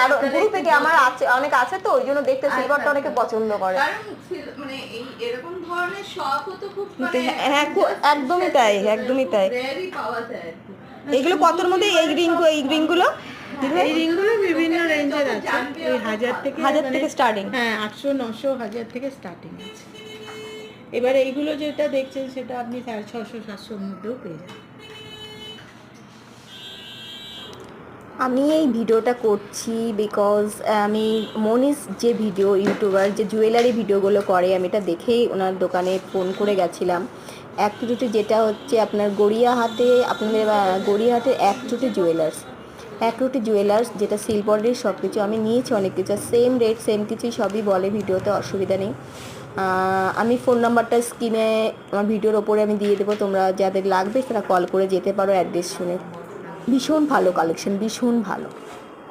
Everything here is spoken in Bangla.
আরো গ্রুপে কি আমার আছে, অনেক আছে, তো ওই জন্য দেখতে সিলভারটা অনেকে পছন্দ করে। কারণ মানে এই এরকম ধরনের শপও তো খুব মানে হ্যাঁ একদমই তাই, একদমই তাই। রেয়ারই পাওয়া যায়। এগুলো কতর মধ্যে এই রিংগুলো? এই রিংগুলো বিভিন্ন রেঞ্জের আছে, এই 1000 থেকে স্টার্টিং। হ্যাঁ 800, 900, 1000 থেকে স্টার্টিং আছে। এবারে এইগুলো যেটা দেখছেন সেটা আপনি 650, 700-র মধ্যেও পেয়ে যাবেন। আমি এই ভিডিওটা করছি বিকজ আমি মনীষ যে ভিডিও ইউটিউবার যে জুয়েলারি ভিডিওগুলো করে, আমি এটা দেখেই ওনার দোকানে ফোন করে গেছিলাম। এক চুটি, যেটা হচ্ছে আপনার গড়িয়াহাটে, আপনাদের গড়িয়াহাটের এক চুটি জুয়েলার্স, যেটা সিলভারের সব কিছু আমি নিয়েছি, অনেক কিছু সেম রেট সেম কিছু সবই বলে ভিডিওতে, অসুবিধা নেই। আমি ফোন নাম্বারটা স্ক্রিনে আমার ভিডিওর ওপরে আমি দিয়ে দেবো, তোমরা যাদের লাগবে তারা কল করে যেতে পারো অ্যাড্রেস শুনে। ভীষণ ভালো কালেকশন, ভীষণ ভালো।